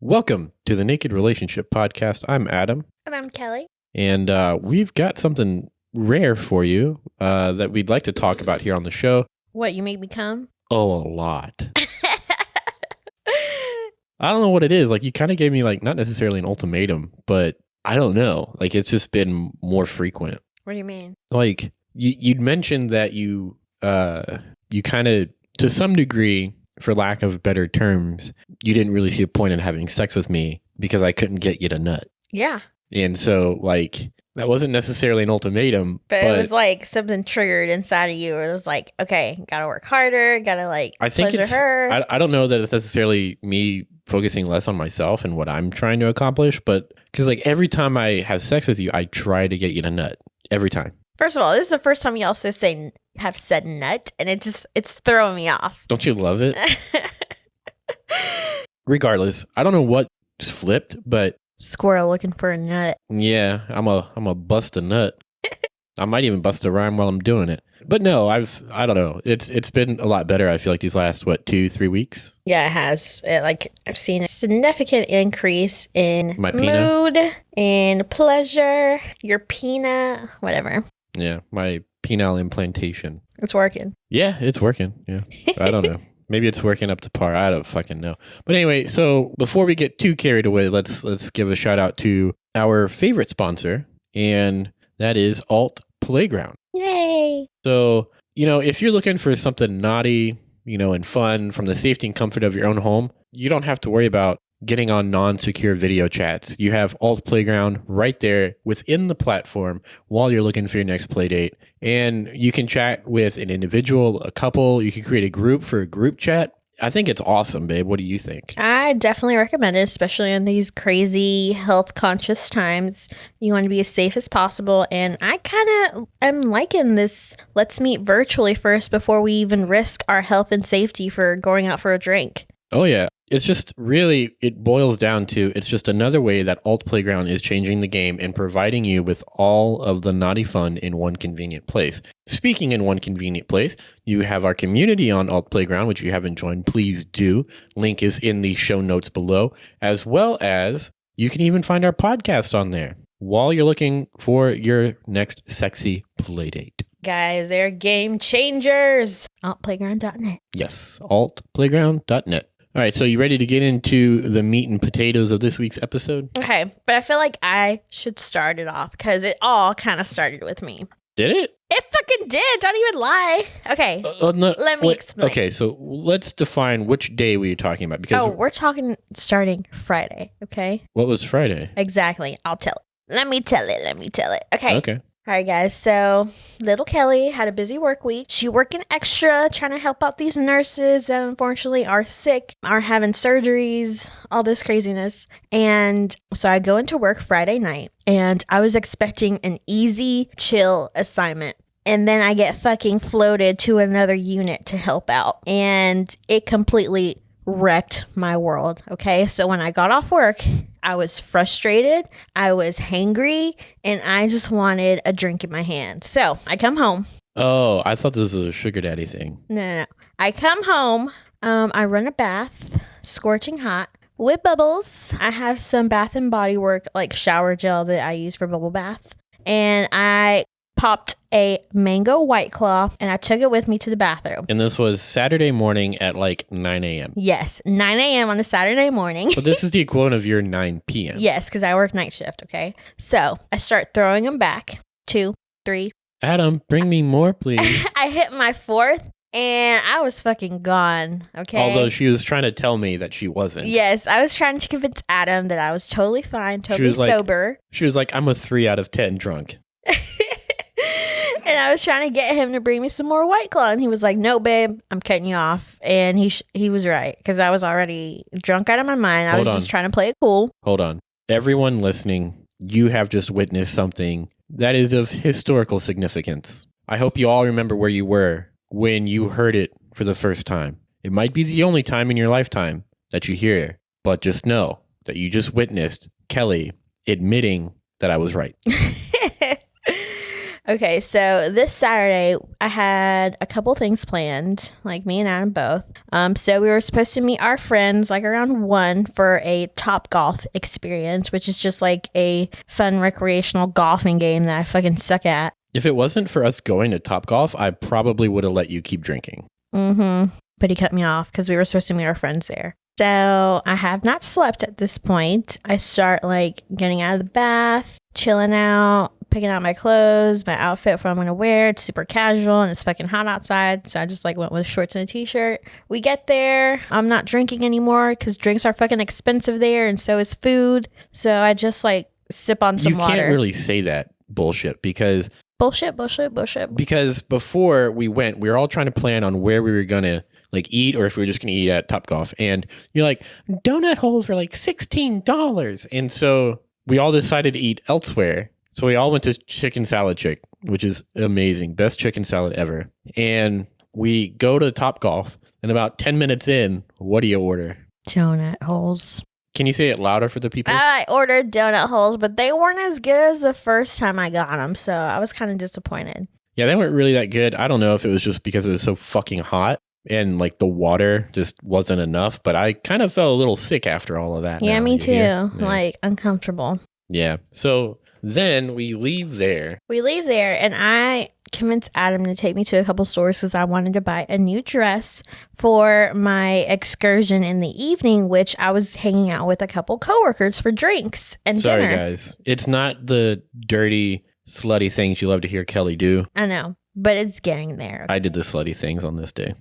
Welcome to the Naked Relationship Podcast. I'm Adam. And I'm Kelley. And we've got something rare for you that we'd like to talk about here on the show. What, you made me come? Oh, a lot. I don't know what it is. Like, you kind of gave me, like, not necessarily an ultimatum, but I don't know. Like, it's just been more frequent. What do you mean? Like, you'd mentioned that you kind of, to some degree, for lack of better terms, you didn't really see a point in having sex with me because I couldn't get you to nut. Yeah. And so, like, that wasn't necessarily an ultimatum. But it was like something triggered inside of you. It was like, okay, gotta work harder, gotta like I think pleasure her. I don't know that it's necessarily me focusing less on myself and what I'm trying to accomplish, but because like every time I have sex with you, I try to get you to nut. Every time. First of all, this is the first time you also have said nut, and it's throwing me off. Don't you love it? Regardless, I don't know what's flipped, but Squirrel looking for a nut. yeah, I'm a bust a nut. I might even bust a rhyme while I'm doing it. But no, I don't know. It's been a lot better. I feel like these last 2-3 weeks. Yeah, it has. I've seen a significant increase in My peanut? mood and pleasure. Your peanut, whatever. Yeah, my penile implantation. It's working. Yeah, it's working. Yeah, I don't know. Maybe it's working up to par. I don't fucking know. But anyway, so before we get too carried away, let's give a shout out to our favorite sponsor, and that is Alt Playground. Yay! So, if you're looking for something naughty, and fun from the safety and comfort of your own home, you don't have to worry about getting on non-secure video chats. You have Alt Playground right there within the platform while you're looking for your next play date. And you can chat with an individual, a couple. You can create a group for a group chat. I think it's awesome, babe. What do you think? I definitely recommend it, especially in these crazy health conscious times. You want to be as safe as possible. And I kind of am liking this. Let's meet virtually first before we even risk our health and safety for going out for a drink. Oh, yeah. It's just really, it boils down to, it's just another way that Alt Playground is changing the game and providing you with all of the naughty fun in one convenient place. Speaking in one convenient place, you have our community on Alt Playground, which you haven't joined, please do. Link is in the show notes below, as well as you can even find our podcast on there while you're looking for your next sexy play date. Guys, they're game changers. Altplayground.net. Yes, altplayground.net. All right, so you ready to get into the meat and potatoes of this week's episode? Okay, but I feel like I should start it off because it all kind of started with me. Did it? It fucking did. Don't even lie. Okay, No, let me explain. Okay, so let's define which day we are talking about. Because we're talking starting Friday, okay? What was Friday? Exactly. I'll tell it. Let me tell it. Okay. Okay. All right, guys. So little Kelley had a busy work week. She working extra, trying to help out these nurses that unfortunately are sick, are having surgeries, all this craziness. And so I go into work Friday night, and I was expecting an easy, chill assignment. And then I get fucking floated to another unit to help out. And it completely wrecked my world. Okay. So when I got off work, I was frustrated, I was hangry, and I just wanted a drink in my hand. So I come home. Oh, I thought this was a sugar daddy thing. No. I come home. I run a bath, scorching hot, with bubbles. I have some Bath and Body Works like shower gel that I use for bubble bath. And I popped a mango White Claw, and I took it with me to the bathroom. And this was Saturday morning at like 9 a.m. Yes, 9 a.m. on a Saturday morning. But this is the equivalent of your 9 p.m. Yes, because I work night shift, okay? So I start throwing them back. 2, 3. Adam, bring me more, please. I hit my 4th, and I was fucking gone, okay? Although she was trying to tell me that she wasn't. Yes, I was trying to convince Adam that I was totally fine, totally sober. She was like, I'm a 3 out of 10 drunk. And I was trying to get him to bring me some more White Claw. And he was like, no, babe, I'm cutting you off. And he was right, because I was already drunk out of my mind. I was just trying to play it cool. Hold on. Everyone listening, you have just witnessed something that is of historical significance. I hope you all remember where you were when you heard it for the first time. It might be the only time in your lifetime that you hear it, but just know that you just witnessed Kelley admitting that I was right. Okay, so this Saturday I had a couple things planned, like me and Adam both. So we were supposed to meet our friends like around 1 for a Top Golf experience, which is just like a fun recreational golfing game that I fucking suck at. If it wasn't for us going to Top Golf, I probably would have let you keep drinking. Mm-hmm. But he cut me off because we were supposed to meet our friends there. So I have not slept at this point. I start like getting out of the bath, chilling out, picking out my clothes, my outfit for what I'm going to wear. It's super casual and it's fucking hot outside. So I just like went with shorts and a t-shirt. We get there. I'm not drinking anymore because drinks are fucking expensive there and so is food. So I just like sip on some water. You can't really say that bullshit because... Bullshit. Because before we went, we were all trying to plan on where we were going to like eat or if we were just going to eat at Top Golf. And you're like, donut holes were like $16. And so we all decided to eat elsewhere. So we all went to Chicken Salad Chick, which is amazing. Best chicken salad ever. And we go to Top Golf and about 10 minutes in, what do you order? Donut holes. Can you say it louder for the people? I ordered donut holes, but they weren't as good as the first time I got them. So I was kind of disappointed. Yeah, they weren't really that good. I don't know if it was just because it was so fucking hot and like the water just wasn't enough, but I kind of felt a little sick after all of that. Yeah, me too. Yeah. Like uncomfortable. Yeah. So then we leave there. And I convinced Adam to take me to a couple stores because I wanted to buy a new dress for my excursion in the evening, which I was hanging out with a couple coworkers for drinks and dinner. Sorry, guys. It's not the dirty, slutty things you love to hear Kelley do. I know, but it's getting there. I did the slutty things on this day.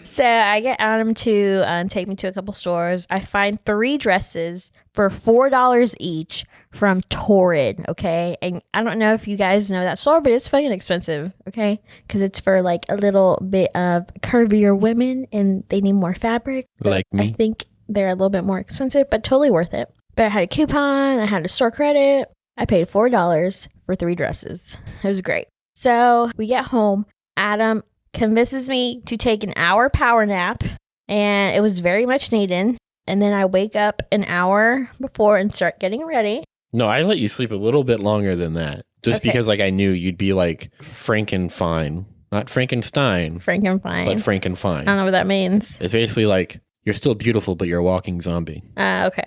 So I get Adam to take me to a couple stores. I find 3 dresses for $4 each from Torrid, okay? And I don't know if you guys know that store, but it's fucking expensive, okay? Because it's for like a little bit of curvier women and they need more fabric. Like me. I think they're a little bit more expensive, but totally worth it. But I had a coupon, I had a store credit. I paid $4 for 3 dresses. It was great. So we get home. Adam convinces me to take an hour power nap, and it was very much needed. And then I wake up an hour before and start getting ready. No, I let you sleep a little bit longer than that. Just because like I knew you'd be like Frankenfine. Not Frankenstein. Frankenfine. But Frankenfine. I don't know what that means. It's basically like you're still beautiful, but you're a walking zombie. Okay.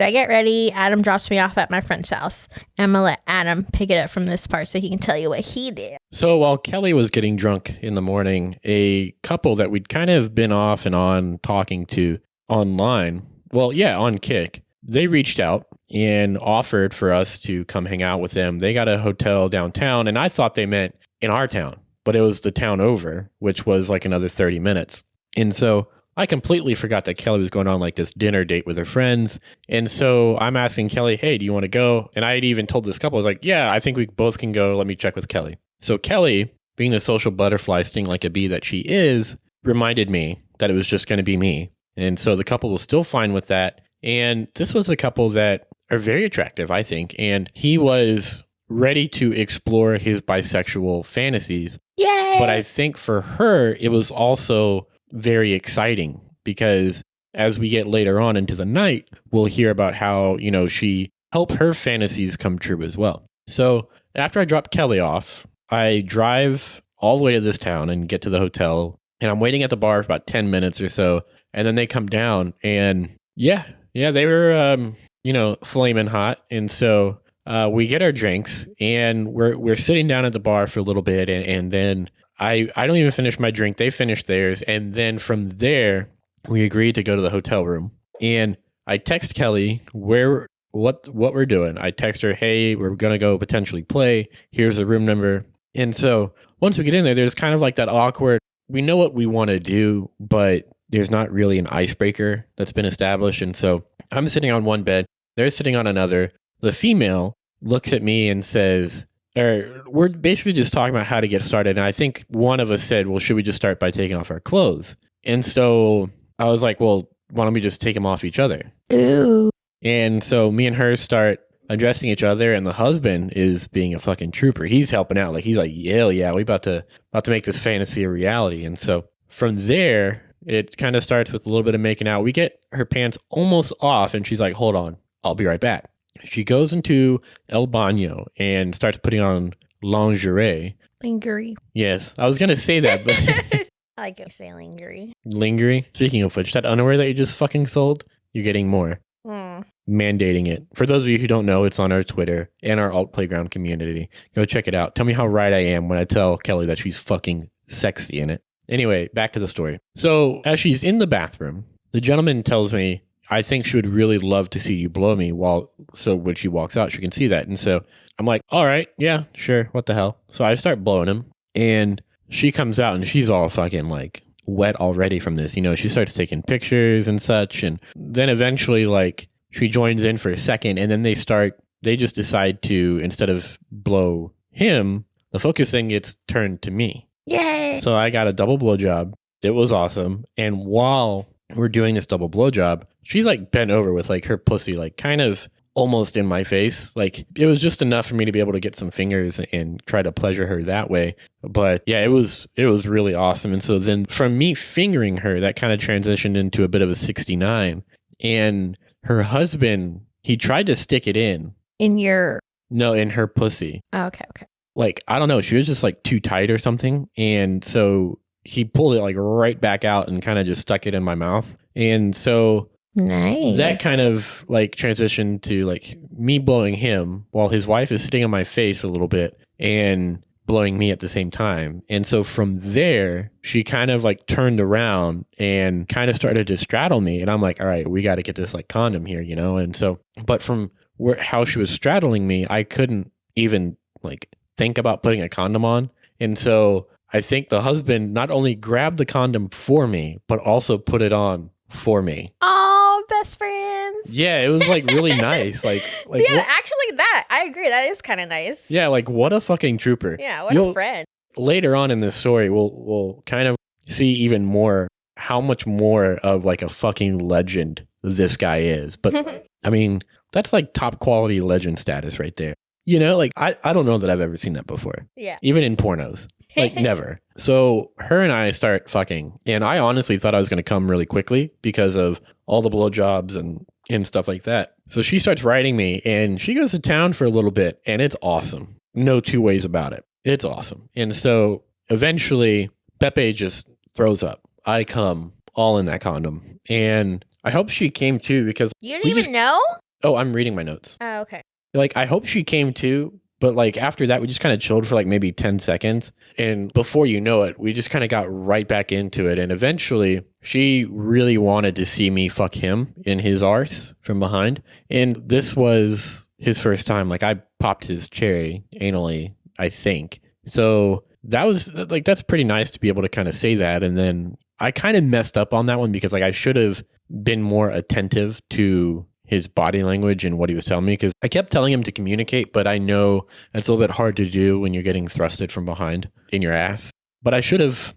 So I get ready. Adam drops me off at my friend's house. And I'm going to let Adam pick it up from this part so he can tell you what he did. So while Kelley was getting drunk in the morning, a couple that we'd kind of been off and on talking to online, on Kick, they reached out and offered for us to come hang out with them. They got a hotel downtown, and I thought they meant in our town, but it was the town over, which was like another 30 minutes. And so I completely forgot that Kelley was going on like this dinner date with her friends. And so I'm asking Kelley, hey, do you want to go? And I had even told this couple, I was like, yeah, I think we both can go. Let me check with Kelley. So Kelley, being the social butterfly sting like a bee that she is, reminded me that it was just going to be me. And so the couple was still fine with that. And this was a couple that are very attractive, I think. And he was ready to explore his bisexual fantasies. Yay! But I think for her, it was also very exciting because as we get later on into the night, we'll hear about how, she helped her fantasies come true as well. So after I drop Kelley off, I drive all the way to this town and get to the hotel, and I'm waiting at the bar for about 10 minutes or so. And then they come down and they were, flaming hot. And so we get our drinks and we're sitting down at the bar for a little bit. And then I don't even finish my drink. They finish theirs. And then from there, we agreed to go to the hotel room. And I text Kelley what we're doing. I text her, hey, we're going to go potentially play. Here's the room number. And so once we get in there, there's kind of like that awkward, we know what we want to do, but there's not really an icebreaker that's been established. And so I'm sitting on one bed. They're sitting on another. The female looks at me and says, we're basically just talking about how to get started. And I think one of us said, well, should we just start by taking off our clothes? And so I was like, well, why don't we just take them off each other? Ooh. And so me and her start undressing each other, and the husband is being a fucking trooper. He's helping out. Like, he's like, hell yeah, we about to make this fantasy a reality. And so from there, it kind of starts with a little bit of making out. We get her pants almost off, and she's like, hold on, I'll be right back. She goes into El Baño and starts putting on lingerie. Lingerie. Yes, I was going to say that, but I like it say lingerie. lingerie. Speaking of which, that underwear that you just fucking sold, you're getting more. Mandating it. For those of you who don't know, it's on our Twitter and our alt playground community. Go check it out. Tell me how right I am when I tell Kelley that she's fucking sexy in it. Anyway, back to the story. So as she's in the bathroom, the gentleman tells me, I think she would really love to see you blow me so when she walks out, she can see that. And so I'm like, all right, yeah, sure. What the hell? So I start blowing him and she comes out and she's all fucking like wet already from this. You know, she starts taking pictures and such. And then eventually like she joins in for a second and then they just decide to, instead of blow him, the focusing gets turned to me. Yay. So I got a double blowjob. It was awesome. And while we're doing this double blowjob, she's like bent over with like her pussy, like kind of almost in my face. Like it was just enough for me to be able to get some fingers and try to pleasure her that way. But yeah, it was really awesome. And so then from me fingering her, that kind of transitioned into a bit of a 69. And her husband, he tried to stick it in. In her pussy. Oh, okay. Like, I don't know. She was just like too tight or something. And so he pulled it like right back out and kind of just stuck it in my mouth. And so nice. That kind of like transitioned to like me blowing him while his wife is sitting on my face a little bit and blowing me at the same time. And so from there, she kind of like turned around and kind of started to straddle me. And I'm like, all right, we got to get this like condom here, you know? And so, but from how she was straddling me, I couldn't even like think about putting a condom on. And so I think the husband not only grabbed the condom for me, but also put it on for me. Oh, best friends. Yeah, it was like really nice. Like yeah, actually that, I agree. That is kind of nice. Yeah, like what a fucking trooper. Yeah, what a friend. Later on in this story, we'll kind of see even more how much more of like a fucking legend this guy is. But I mean, that's like top quality legend status right there. You know, like I don't know that I've ever seen that before. Yeah. Even in pornos. Like never. So her and I start fucking. And I honestly thought I was going to come really quickly because of all the blowjobs and stuff like that. So she starts riding me and she goes to town for a little bit and it's awesome. No two ways about it. It's awesome. And so eventually Pepe just throws up. I come all in that condom. And I hope she came too because you didn't even know? Oh, I'm reading my notes. Oh, okay. Like, I hope she came too, but like after that, we just kind of chilled for like maybe 10 seconds. And before you know it, we just kind of got right back into it. And eventually, she really wanted to see me fuck him in his arse from behind. And this was his first time. Like, I popped his cherry anally, I think. So that was like, that's pretty nice to be able to kind of say that. And then I kind of messed up on that one because like I should have been more attentive to his body language and what he was telling me, because I kept telling him to communicate, but I know it's a little bit hard to do when you're getting thrusted from behind in your ass. But I should have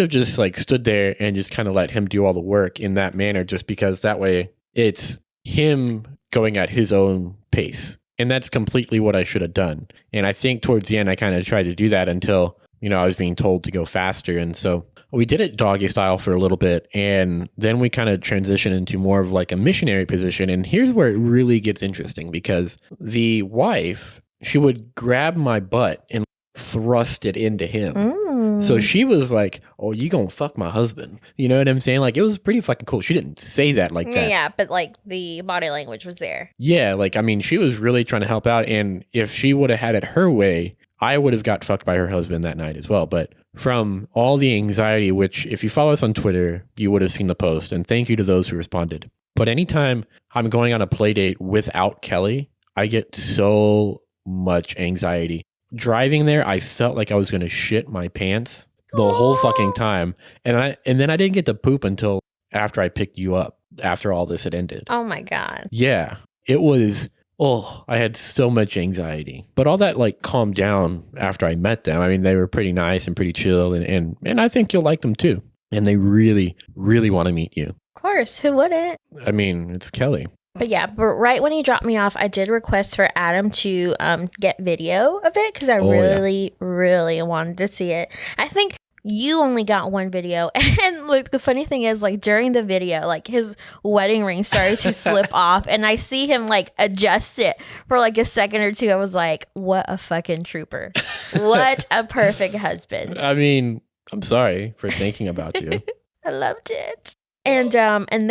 just like stood there and just kind of let him do all the work in that manner, just because that way it's him going at his own pace. And that's completely what I should have done. And I think towards the end, I kind of tried to do that until, you know, I was being told to go faster. And so we did it doggy style for a little bit, and then we kind of transitioned into more of like a missionary position. And here's where it really gets interesting, because the wife, she would grab my butt and thrust it into him. So she was like, oh, you gonna fuck my husband. You know what I'm saying? Like, it was pretty fucking cool. She didn't say that like that. Yeah, but like the body language was there. Yeah, like, I mean, she was really trying to help out. And if she would have had it her way, I would have got fucked by her husband that night as well. But from all the anxiety, which if you follow us on Twitter, you would have seen the post. And thank you to those who responded. But anytime I'm going on a play date without Kelley, I get so much anxiety. Driving there, I felt like I was going to shit my pants the whole fucking time. And then I didn't get to poop until after I picked you up, after all this had ended. Oh my God. Yeah, it was... Oh, I had so much anxiety. But all that like calmed down after I met them. I mean, they were pretty nice and pretty chill, and I think you'll like them too. And they really, really want to meet you. Of course, who wouldn't? I mean, it's Kelley. But yeah, but right when he dropped me off, I did request for Adam to get video of it because I really wanted to see it. I think you only got one video. And look, the funny thing is, like, during the video, like, his wedding ring started to slip off, and I see him, like, adjust it for, like, a second or two. I was like, what a fucking trooper. What a perfect husband. I mean, I'm sorry for thinking about you. I loved it. And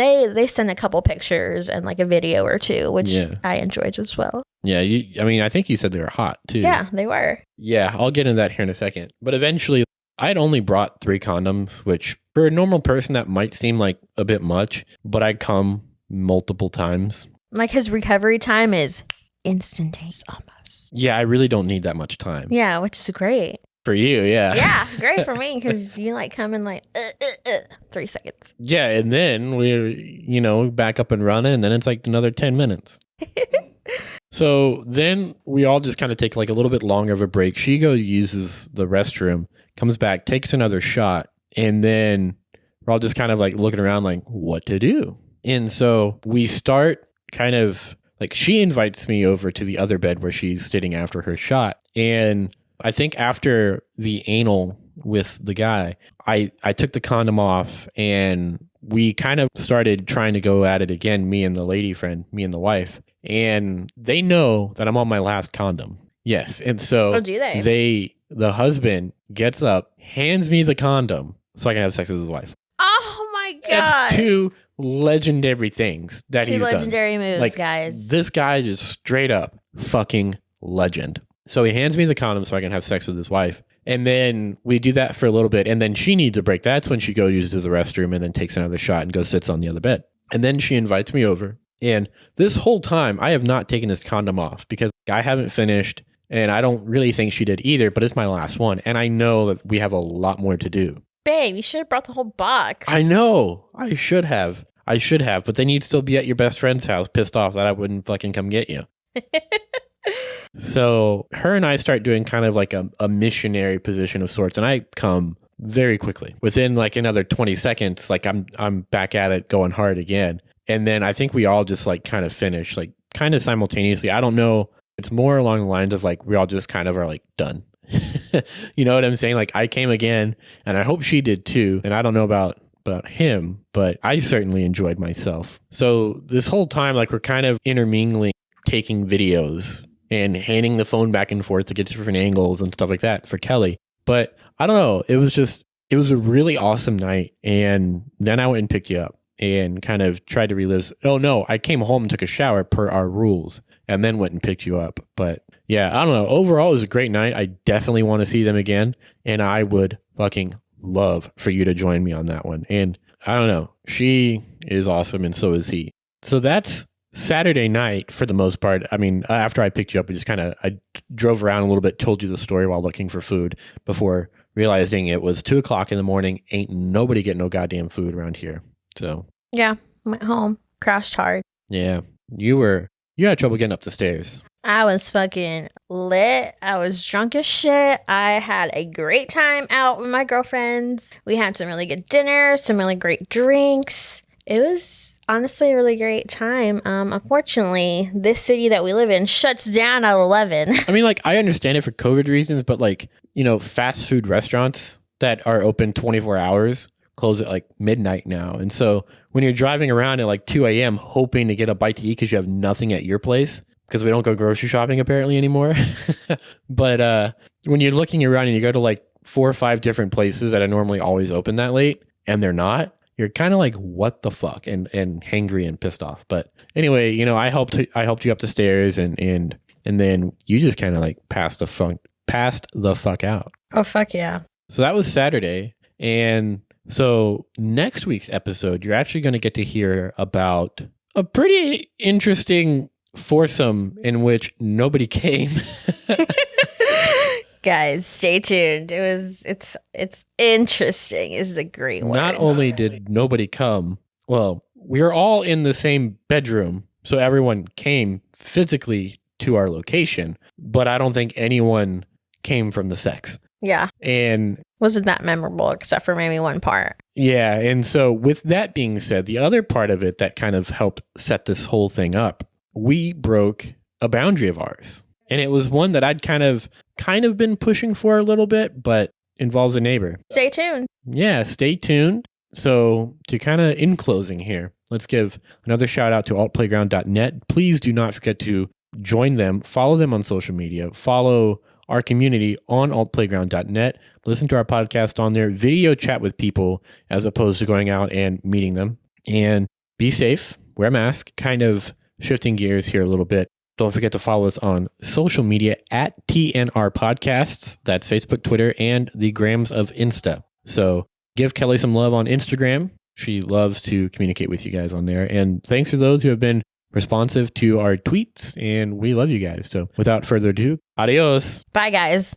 they sent a couple pictures and, like, a video or two, which I enjoyed as well. Yeah, I think you said they were hot, too. Yeah, they were. Yeah, I'll get into that here in a second. But eventually, I'd only brought 3 condoms, which for a normal person, that might seem like a bit much, but I come multiple times. Like, his recovery time is instantaneous almost. Yeah, I really don't need that much time. Yeah, which is great. For you, yeah. Yeah, great for me, because you, like, come in, like, 3 seconds. Yeah, and then we're, back up and running, and then it's like another 10 minutes. So then we all just kind of take like a little bit longer of a break. She uses the restroom, comes back, takes another shot, and then we're all just kind of like looking around like, what to do? And so we start kind of like, she invites me over to the other bed where she's sitting after her shot. And I think after the anal with the guy, I took the condom off, and we kind of started trying to go at it again, me and the lady friend, me and the wife. And they know that I'm on my last condom. Yes. And so oh, do they? The husband gets up, hands me the condom so I can have sex with his wife. Oh my God. That's 2 legendary things that he's done. 2 legendary moves, like, guys. This guy is straight up fucking legend. So he hands me the condom so I can have sex with his wife. And then we do that for a little bit. And then she needs a break. That's when she uses the restroom and then takes another shot and goes sits on the other bed. And then she invites me over. And this whole time, I have not taken this condom off because I haven't finished. And I don't really think she did either, but it's my last one. And I know that we have a lot more to do. Babe, you should have brought the whole box. I know. I should have. But then you'd still be at your best friend's house pissed off that I wouldn't fucking come get you. So her and I start doing kind of like a missionary position of sorts. And I come very quickly. Within like another 20 seconds, like I'm back at it going hard again. And then I think we all just like kind of finish like kind of simultaneously. I don't know. It's more along the lines of like we all just kind of are like done. You know what I'm saying? Like I came again, and I hope she did too. And I don't know about him, but I certainly enjoyed myself. So this whole time, like we're kind of intermingling, taking videos and handing the phone back and forth to get different angles and stuff like that for Kelley. But I don't know. It was a really awesome night. And then I went and picked you up and kind of tried to relive. Oh no, I came home and took a shower per our rules and then went and picked you up. But yeah, I don't know. Overall, it was a great night. I definitely want to see them again. And I would fucking love for you to join me on that one. And I don't know. She is awesome, and so is he. So that's Saturday night for the most part. I mean, after I picked you up, I drove around a little bit, told you the story while looking for food before realizing it was 2:00 in the morning. Ain't nobody getting no goddamn food around here. So yeah, went home, crashed hard. Yeah, you had trouble getting up the stairs. I was fucking lit. I was drunk as shit. I had a great time out with my girlfriends. We had some really good dinner, some really great drinks. It was honestly a really great time. Unfortunately, this city that we live in shuts down at 11. I mean, like, I understand it for COVID reasons, but like, fast food restaurants that are open 24 hours close at like midnight now. And so when you're driving around at like 2 a.m. hoping to get a bite to eat because you have nothing at your place, because we don't go grocery shopping apparently anymore. But when you're looking around and you go to like 4 or 5 different places that are normally always open that late and they're not, you're kind of like, what the fuck? And hangry and pissed off. But anyway, I helped you up the stairs and then you just kind of like passed the fuck out. Oh, fuck yeah. So that was Saturday. And so next week's episode, you're actually going to get to hear about a pretty interesting foursome in which nobody came. Guys, stay tuned. It's interesting. It's a great one. Not only did nobody come, well, we were all in the same bedroom, so everyone came physically to our location, but I don't think anyone came from the sex. Yeah. And wasn't that memorable except for maybe one part. Yeah. And so with that being said, the other part of it that kind of helped set this whole thing up, we broke a boundary of ours. And it was one that I'd kind of been pushing for a little bit, but involves a neighbor. Stay tuned. Yeah, stay tuned. So to kind of in closing here, let's give another shout out to altplayground.net. Please do not forget to join them, follow them on social media, follow our community on altplayground.net, listen to our podcast on there, video chat with people as opposed to going out and meeting them, and be safe, wear a mask, kind of shifting gears here a little bit. Don't forget to follow us on social media at TNR Podcasts. That's Facebook, Twitter, and the grams of Insta. So give Kelley some love on Instagram. She loves to communicate with you guys on there. And thanks for those who have been responsive to our tweets. And we love you guys. So without further ado, adios. Bye, guys.